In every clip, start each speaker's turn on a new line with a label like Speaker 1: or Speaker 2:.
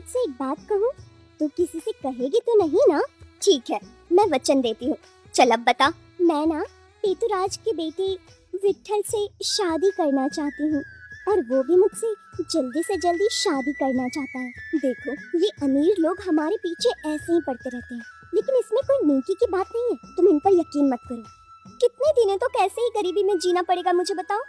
Speaker 1: तुझसे एक बात कहूँ? तू किसी से कहेगी तो नहीं ना? ठीक है, मैं वचन देती हूँ। चल अब बता। मैं ना पेतुराज के बेटे विट्ठल से शादी करना चाहती हूँ और वो भी मुझसे जल्दी से जल्दी शादी करना चाहता है। देखो, ये अमीर लोग हमारे पीछे ऐसे ही पड़ते रहते हैं, लेकिन इसमें कोई नेकी की बात नहीं है। तुम इन पर यकीन मत करो। कितने दिनों तो कैसे ही गरीबी में जीना पड़ेगा मुझे बताओ।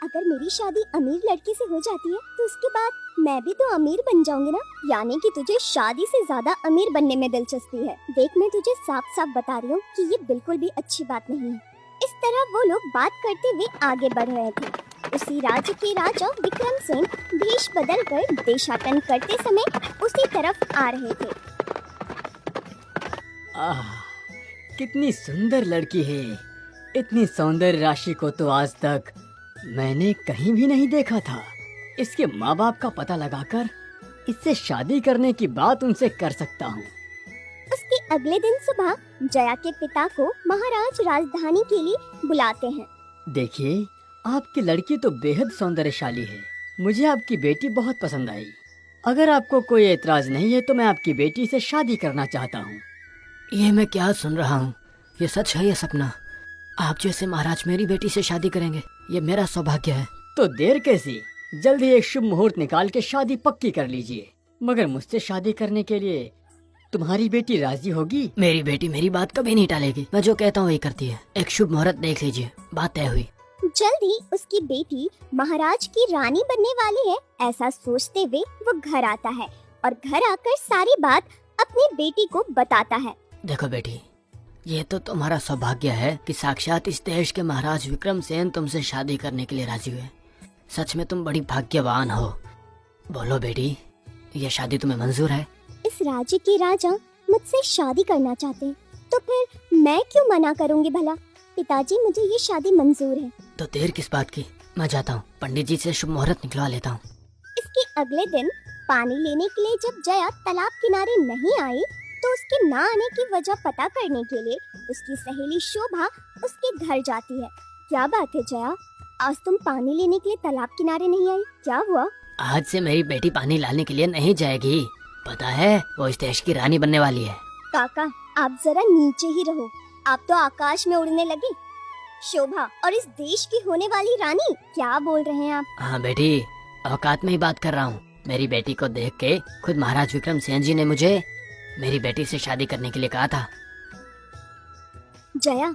Speaker 1: अगर मेरी शादी अमीर लड़की से हो जाती है तो उसके बाद मैं भी तो अमीर बन जाऊंगी ना। यानी कि तुझे शादी से ज्यादा अमीर बनने में दिलचस्पी है। देख, मैं तुझे साफ साफ बता रही हूँ कि ये बिल्कुल भी अच्छी बात नहीं है। इस तरह वो लोग बात करते हुए आगे बढ़ रहे थे। उसी राज्य के राजा विक्रमसेन भेष बदल कर देशाटन करते समय उसी तरफ आ रहे थे।
Speaker 2: आह, कितनी सुंदर लड़की है। इतनी सौंदर्य राशि को तो आज तक मैंने कहीं भी नहीं देखा था। इसके माँ बाप का पता लगाकर इससे शादी करने की बात उनसे कर सकता हूँ।
Speaker 1: उसके अगले दिन सुबह जया के पिता को महाराज राजधानी के लिए बुलाते हैं।
Speaker 2: देखिए, आपकी लड़की तो बेहद सौंदर्यशाली है। मुझे आपकी बेटी बहुत पसंद आई। अगर आपको कोई एतराज नहीं है तो मैं आपकी बेटी से शादी करना चाहता हूँ।
Speaker 3: ये मैं क्या सुन रहा हूँ? ये सच है या सपना? आप जैसे महाराज मेरी बेटी से शादी करेंगे, ये मेरा सौभाग्य है।
Speaker 2: तो देर कैसी, जल्द ही एक शुभ मुहूर्त निकाल के शादी पक्की कर लीजिए। मगर मुझसे शादी करने के लिए तुम्हारी बेटी राजी होगी?
Speaker 3: मेरी बेटी मेरी बात कभी नहीं टालेगी। मैं जो कहता हूँ वही करती है। एक शुभ मुहूर्त देख लीजिए, बात तय हुई।
Speaker 1: जल्द ही उसकी बेटी महाराज की रानी बनने वाली है, ऐसा सोचते हुए वो घर आता है और घर आकर सारी बात अपनी बेटी को बताता है।
Speaker 3: देखो बेटी, ये तो तुम्हारा सौभाग्य है कि साक्षात इस देश के महाराज विक्रमसेन तुमसे शादी करने के लिए राजी हुए। सच में तुम बड़ी भाग्यवान हो। बोलो बेटी, ये शादी तुम्हें मंजूर है?
Speaker 1: इस राज्य के राजा मुझसे शादी करना चाहते हैं, तो फिर मैं क्यों मना करूंगी भला? पिताजी, मुझे ये शादी मंजूर है।
Speaker 3: तो देर किस बात की, मैं जाता हूँ, पंडित जी से शुभ मुहूर्त निकलवा लेता हूँ।
Speaker 1: इसके अगले दिन पानी लेने के लिए जब जया तालाब किनारे नहीं आई तो उसके ना आने की वजह पता करने के लिए उसकी सहेली शोभा उसके घर जाती है। क्या बात है जया, आज तुम पानी लेने के लिए तालाब किनारे नहीं आई, क्या हुआ?
Speaker 3: आज से मेरी बेटी पानी लाने के लिए नहीं जाएगी। पता है, वो इस देश की रानी बनने वाली है।
Speaker 1: काका, आप जरा नीचे ही रहो, आप तो आकाश में उड़ने लगी। शोभा और इस देश की होने वाली रानी, क्या बोल रहे हैं आप?
Speaker 3: हाँ बेटी, औकात में ही बात कर रहा हूँ। मेरी बेटी को देख के खुद महाराज विक्रमसेन जी ने मुझे मेरी बेटी से शादी करने के लिए कहा था।
Speaker 1: जया,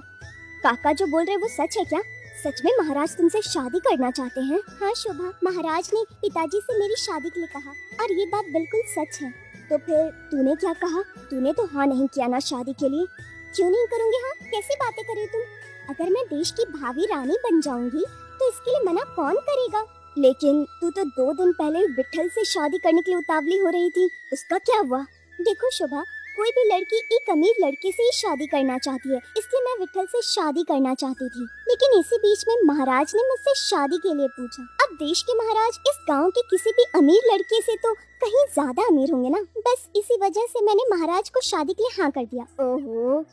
Speaker 1: काका जो बोल रहे वो सच है क्या? सच में महाराज तुमसे शादी करना चाहते हैं? हाँ शोभा, महाराज ने पिताजी से मेरी शादी के लिए कहा और ये बात बिल्कुल सच है। तो फिर तूने क्या कहा? तूने तो हाँ नहीं किया ना शादी के लिए। क्यों नहीं करूँगी हाँ? कैसी बातें कर रही तुम? अगर मैं देश की भावी रानी बन जाऊंगी तो इसके लिए मना कौन करेगा? लेकिन तू तो 2 दिन पहले विट्ठल से शादी करने के लिए उतावली हो रही थी, उसका क्या हुआ? देखो शोभा, कोई भी लड़की एक अमीर लड़के से ही शादी करना चाहती है, इसलिए मैं विट्ठल से शादी करना चाहती थी। लेकिन इसी बीच में महाराज ने मुझसे शादी के लिए पूछा। अब देश के महाराज इस गांव के किसी भी अमीर लड़के से तो कहीं ज्यादा अमीर होंगे ना। बस इसी वजह से मैंने महाराज को शादी के लिए हाँ कर दिया। ओहो,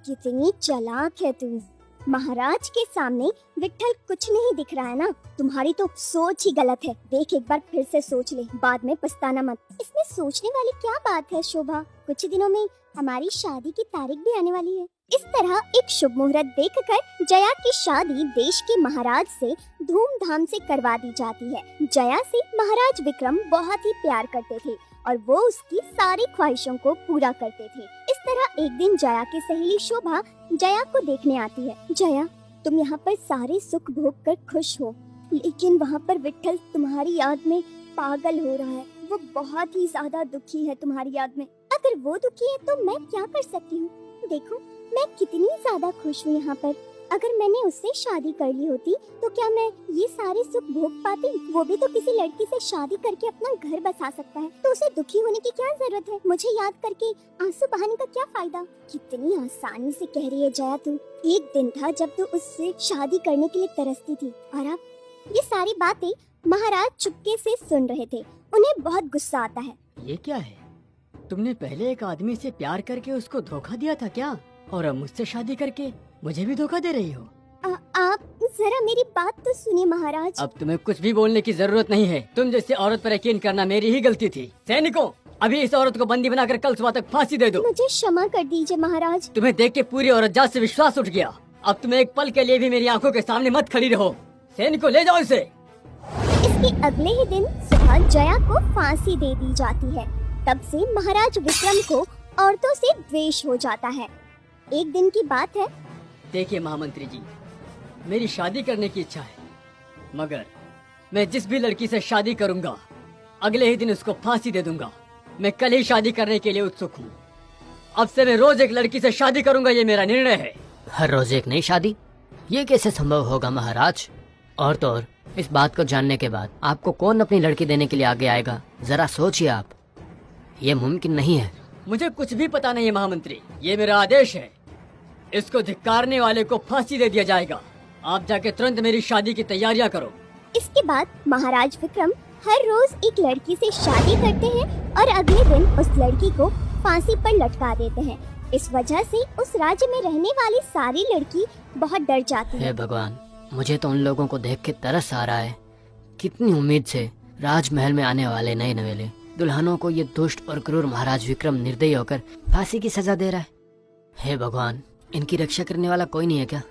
Speaker 1: कितनी चालाक है तू। महाराज के सामने विट्ठल कुछ नहीं दिख रहा है ना? तुम्हारी तो सोच ही गलत है। देख, एक बार फिर से सोच ले, बाद में पछताना मत। इसमें सोचने वाली क्या बात है शोभा? कुछ दिनों में हमारी शादी की तारीख भी आने वाली है। इस तरह एक शुभ मुहूर्त देखकर जया की शादी देश के महाराज से धूमधाम से करवा दी जाती है। जया से महाराज विक्रम बहुत ही प्यार करते थे और वो उसकी सारी ख्वाहिशों को पूरा करते थे। इस तरह एक दिन जया की सहेली शोभा जया को देखने आती है। जया, तुम यहाँ पर सारे सुख भोग कर खुश हो, लेकिन वहाँ पर विट्ठल तुम्हारी याद में पागल हो रहा है। वो बहुत ही ज्यादा दुखी है तुम्हारी याद में। अगर वो दुखी है तो मैं क्या कर सकती हूँ? देखो, मैं कितनी ज्यादा खुश हूँ यहाँ पर। अगर मैंने उससे शादी कर ली होती तो क्या मैं ये सारे सुख भोग पाती? वो भी तो किसी लड़की से शादी करके अपना घर बसा सकता है, तो उसे दुखी होने की क्या जरूरत है? मुझे याद करके आंसू बहाने का क्या फायदा? कितनी आसानी से कह रही है जया तू। एक दिन था जब तू उससे शादी करने के लिए तरसती थी और अब ये सारी बातें महाराज चुपके से सुन रहे थे। उन्हें बहुत गुस्सा आता है।
Speaker 2: ये क्या है? तुमने पहले एक आदमी से प्यार करके उसको धोखा दिया था क्या? और अब मुझसे शादी करके मुझे भी धोखा दे रही हो?
Speaker 1: आप जरा मेरी बात तो सुनिए महाराज।
Speaker 2: अब तुम्हें कुछ भी बोलने की जरूरत नहीं है। तुम जैसे औरत पर यकीन करना मेरी ही गलती थी। सैनिकों, अभी इस औरत को बंदी बनाकर कल सुबह तक फांसी दे दो।
Speaker 1: मुझे क्षमा कर दीजिए महाराज।
Speaker 2: तुम्हें देख के पूरी औरत जात से विश्वास उठ गया। अब तुम्हें एक पल के लिए भी मेरी आंखों के सामने मत खड़ी रहो। सेन को ले जाओ इसे।
Speaker 1: इसके अगले ही दिन सुबह जया को फांसी दे दी जाती है। तब से महाराज विक्रम को औरतों से द्वेष हो जाता है। एक दिन की बात है।
Speaker 2: देखिए महामंत्री जी, मेरी शादी करने की इच्छा है, मगर मैं जिस भी लड़की से शादी करूंगा अगले ही दिन उसको फांसी दे दूंगा। मैं कल ही शादी करने के लिए उत्सुक हूँ। अब से मैं रोज एक लड़की से शादी करूंगा, ये मेरा निर्णय है।
Speaker 3: हर रोज एक नई शादी, ये कैसे संभव होगा महाराज? और तो और इस बात को जानने के बाद आपको कौन अपनी लड़की देने के लिए आगे आएगा? जरा सोचिए आप, ये मुमकिन नहीं है।
Speaker 2: मुझे कुछ भी पता नहीं है महामंत्री, ये मेरा आदेश है। इसको धिक्कारने वाले को फांसी दे दिया जाएगा। आप जाके तुरंत मेरी शादी की तैयारियां करो।
Speaker 1: इसके बाद महाराज विक्रम हर रोज एक लड़की से शादी करते हैं और अगले दिन उस लड़की को फांसी पर लटका देते हैं। इस वजह से उस राज्य में रहने वाली सारी लड़की बहुत डर जाती है।
Speaker 3: हे भगवान, मुझे तो उन लोगों को देख के तरस आ रहा है। कितनी उम्मीद से राजमहल में आने वाले नए नवेले दुल्हनों को ये दुष्ट और क्रूर महाराज विक्रम निर्दयी होकर फांसी की सजा दे रहा है। हे भगवान, इनकी रक्षा करने वाला कोई नहीं है क्या?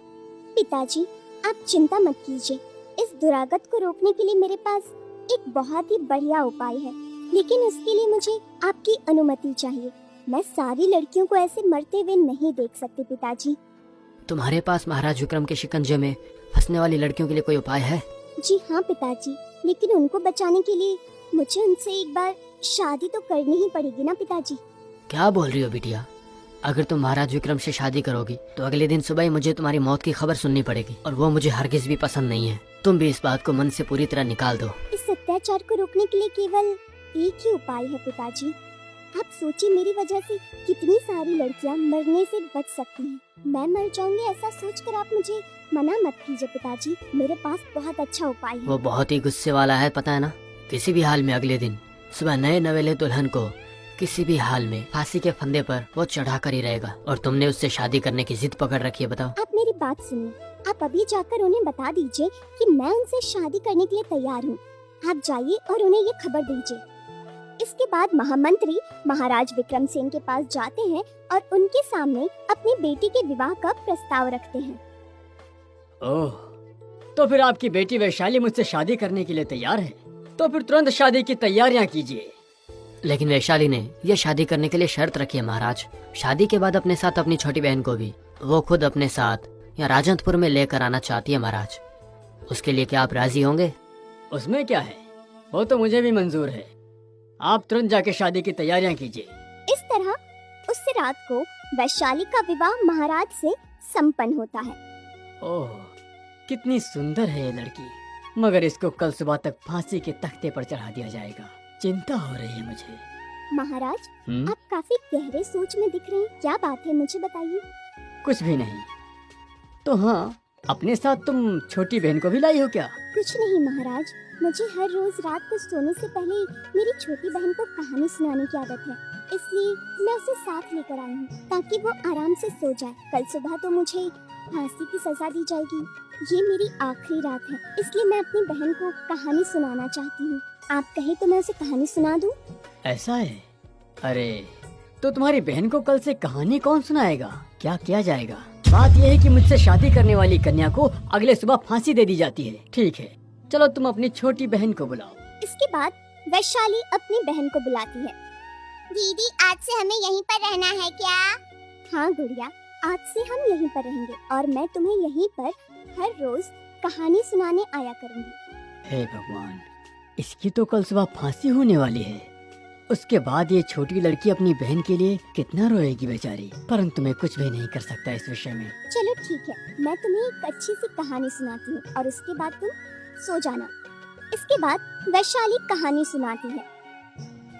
Speaker 1: पिताजी, आप चिंता मत कीजिए। इस दुरागत को रोकने के लिए मेरे पास एक बहुत ही बढ़िया उपाय है, लेकिन उसके लिए मुझे आपकी अनुमति चाहिए। मैं सारी लड़कियों को ऐसे मरते हुए नहीं देख सकती पिताजी।
Speaker 3: तुम्हारे पास महाराज विक्रम के शिकंजे में फंसने वाली लड़कियों के लिए कोई उपाय है?
Speaker 1: जी हाँ पिताजी, लेकिन उनको बचाने के लिए मुझे उनसे एक बार शादी तो करनी ही पड़ेगी ना पिताजी।
Speaker 3: क्या बोल रही हो बिटिया? अगर तुम महाराज विक्रम से शादी करोगी तो अगले दिन सुबह ही मुझे तुम्हारी मौत की खबर सुननी पड़ेगी, और वो मुझे हरगिज भी पसंद नहीं है। तुम भी इस बात को मन से पूरी तरह निकाल दो।
Speaker 1: इस अत्याचार को रोकने के लिए केवल एक ही उपाय है पिताजी। आप सोचिए, मेरी वजह से कितनी सारी लड़कियां मरने से बच सकती हैं। मैं मर जाऊंगी ऐसा सोचकर आप मुझे मना मत कीजिए पिताजी। मेरे पास बहुत अच्छा उपाय है।
Speaker 3: वो बहुत ही गुस्से वाला है, पता है ना। किसी भी हाल में अगले दिन सुबह नए नवेले दुल्हन को किसी भी हाल में फांसी के फंदे पर वो चढ़ा कर ही रहेगा, और तुमने उससे शादी करने की जिद पकड़ रखी है। बताओ।
Speaker 1: आप मेरी बात सुनिए। आप अभी जाकर उन्हें बता दीजिए कि मैं उनसे शादी करने के लिए तैयार हूँ। आप जाइए और उन्हें ये खबर दीजिए। इसके बाद महामंत्री महाराज विक्रम सेन के पास जाते हैं और उनके सामने अपनी बेटी के विवाह का प्रस्ताव रखते हैं।
Speaker 2: ओह, तो फिर आपकी बेटी वैशाली मुझसे शादी करने के लिए तैयार है? तो फिर तुरंत शादी की तैयारियां कीजिए।
Speaker 3: लेकिन वैशाली ने यह शादी करने के लिए शर्त रखी है महाराज। शादी के बाद अपने साथ अपनी छोटी बहन को भी वो खुद अपने साथ या राजंतपुर में लेकर आना चाहती है महाराज। उसके लिए क्या आप राजी होंगे?
Speaker 2: उसमें क्या है, वो तो मुझे भी मंजूर है। आप तुरंत जाके शादी की तैयारियां कीजिए।
Speaker 1: इस तरह उस रात को वैशाली का विवाह महाराज से संपन्न होता है।
Speaker 2: ओह, कितनी सुंदर है ये लड़की, मगर इसको कल सुबह तक फांसी के तख्ते पर चढ़ा दिया जाएगा। चिंता हो रही है मुझे।
Speaker 1: महाराज, आप काफी गहरे सोच में दिख रहे हैं। क्या बात है, मुझे बताइए।
Speaker 2: कुछ भी नहीं। तो हाँ, अपने साथ तुम छोटी बहन को भी लाई हो क्या?
Speaker 1: कुछ नहीं महाराज, मुझे हर रोज रात को सोने से पहले मेरी छोटी बहन को कहानी सुनाने की आदत है, इसलिए मैं उसे साथ लेकर आई हूँ ताकि वो आराम से सो जाए। कल सुबह तो मुझे फांसी की सजा दी जाएगी। ये मेरी आखिरी रात है, इसलिए मैं अपनी बहन को कहानी सुनाना चाहती हूँ। आप कहे तो मैं उसे कहानी सुना दूँ?
Speaker 2: ऐसा है? अरे, तो तुम्हारी बहन को कल से कहानी कौन सुनाएगा? क्या किया जाएगा? बात यह है कि मुझसे शादी करने वाली कन्या को अगले सुबह फांसी दे दी जाती है। ठीक है, चलो तुम अपनी छोटी बहन को बुलाओ।
Speaker 1: इसके बाद वैशाली अपनी बहन को बुलाती है। दीदी, आज से हमें यहीं पर रहना है क्या? हाँ गुड़िया, आज से हम यहीं पर रहेंगे और मैं तुम्हें यहीं पर हर रोज कहानी सुनाने आया करूँगी।
Speaker 2: हे भगवान, इसकी तो कल सुबह फांसी होने वाली है। उसके बाद ये छोटी लड़की अपनी बहन के लिए कितना रोएगी बेचारी। परंतु मैं कुछ भी नहीं कर सकता इस विषय में।
Speaker 1: चलो ठीक है, मैं तुम्हें एक अच्छी सी कहानी सुनाती हूँ और उसके बाद तुम सो जाना। इसके बाद वैशाली कहानी सुनाती है।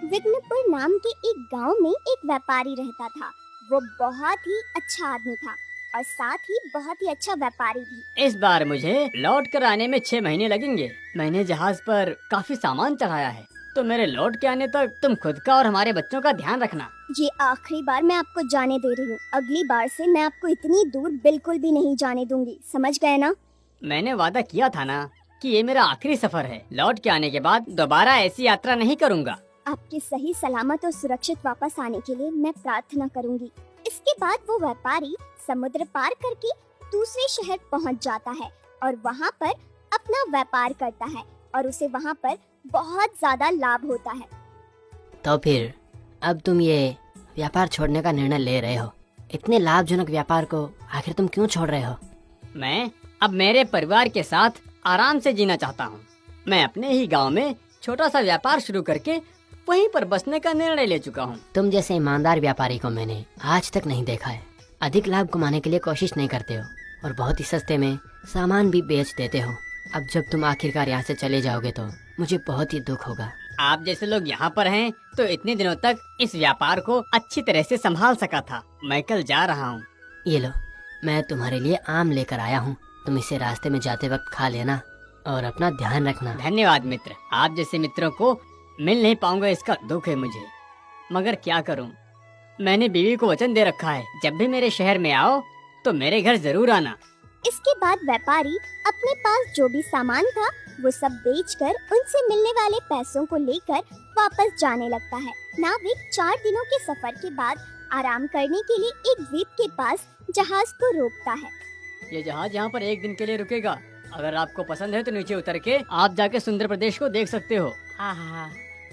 Speaker 1: विघ्नपुर नाम के एक गांव में एक व्यापारी रहता था। वो बहुत ही अच्छा आदमी था और साथ ही बहुत ही अच्छा व्यापारी भी।
Speaker 2: इस बार मुझे लौट कर आने में 6 महीने लगेंगे। मैंने जहाज पर काफी सामान चढ़ाया है, तो मेरे लौट के आने तक तुम खुद का और हमारे बच्चों का ध्यान रखना।
Speaker 1: ये आखिरी बार मैं आपको जाने दे रही हूँ। अगली बार से मैं आपको इतनी दूर बिल्कुल भी नहीं जाने दूंगी, समझ गए ना?
Speaker 2: मैंने वादा किया था ना कि ये मेरा आखिरी सफर है। लौट के आने के बाद दोबारा ऐसी यात्रा नहीं करूँगा।
Speaker 1: आपके सही सलामत और सुरक्षित वापस आने के लिए मैं प्रार्थना करूंगी। इसके बाद वो व्यापारी समुद्र पार करके दूसरे शहर पहुंच जाता है और वहां पर अपना व्यापार करता है और उसे वहां पर बहुत ज्यादा लाभ होता है।
Speaker 3: तो फिर अब तुम ये व्यापार छोड़ने का निर्णय ले रहे हो। इतने लाभजनक व्यापार को आखिर तुम क्यों छोड़ रहे हो?
Speaker 2: मैं अब मेरे परिवार के साथ आराम से जीना चाहता हूँ। मैं अपने ही गांव में छोटा सा व्यापार शुरू करके वहीं पर बसने का निर्णय ले चुका हूँ।
Speaker 3: तुम जैसे ईमानदार व्यापारी को मैंने आज तक नहीं देखा है। अधिक लाभ कमाने के लिए कोशिश नहीं करते हो और बहुत ही सस्ते में सामान भी बेच देते हो। अब जब तुम आखिरकार यहाँ से चले जाओगे तो मुझे बहुत ही दुख होगा।
Speaker 2: आप जैसे लोग यहाँ पर हैं तो इतने दिनों तक इस व्यापार को अच्छी तरह से संभाल सका था। मैं कल जा रहा हूँ।
Speaker 3: ये लो, मैं तुम्हारे लिए आम लेकर आया हूँ। तुम इसे रास्ते में जाते वक्त खा लेना और अपना ध्यान रखना।
Speaker 2: धन्यवाद मित्र। आप जैसे मित्रों को मिल नहीं पाऊंगा इसका दुख है मुझे, मगर क्या करूं। मैंने बीवी को वचन दे रखा है, जब भी मेरे शहर में आओ तो मेरे घर जरूर आना।
Speaker 1: इसके बाद व्यापारी अपने पास जो भी सामान था वो सब बेचकर उनसे मिलने वाले पैसों को लेकर वापस जाने लगता है। नाविक 4 दिनों के सफर के बाद आराम करने के लिए एक द्वीप के पास जहाज को रोकता है।
Speaker 2: ये जहाज यहाँ पर एक दिन के लिए रुकेगा। अगर आपको पसंद है तो नीचे उतर के आप जाके सुंदर प्रदेश को देख सकते हो। आहा,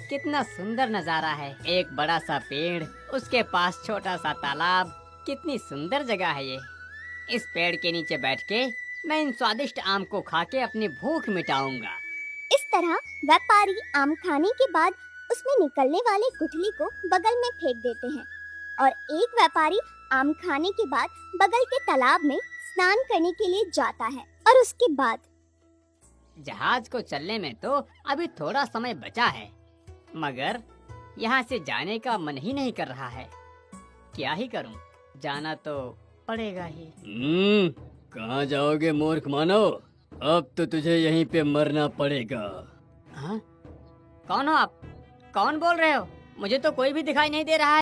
Speaker 2: कितना सुंदर नजारा है। एक बड़ा सा पेड़, उसके पास छोटा सा तालाब। कितनी सुंदर जगह है ये। इस पेड़ के नीचे बैठ के मैं इन स्वादिष्ट आम को खा के अपनी भूख मिटाऊंगा।
Speaker 1: इस तरह व्यापारी आम खाने के बाद उसमें निकलने वाले गुठली को बगल में फेंक देते हैं और एक व्यापारी आम खाने के बाद बगल के तालाब में स्नान करने के लिए जाता है। और उसके बाद
Speaker 2: जहाज को चलने में तो अभी थोड़ा समय बचा है, मगर यहाँ से जाने का मन ही नहीं कर रहा है। क्या ही करूं, जाना तो पड़ेगा ही। कहाँ जाओगे मूर्ख मानव? अब तो तुझे यहीं पे मरना पड़ेगा। हाँ? कौन हो आप? कौन बोल रहे हो? मुझे तो कोई भी दिखाई नहीं दे रहा है।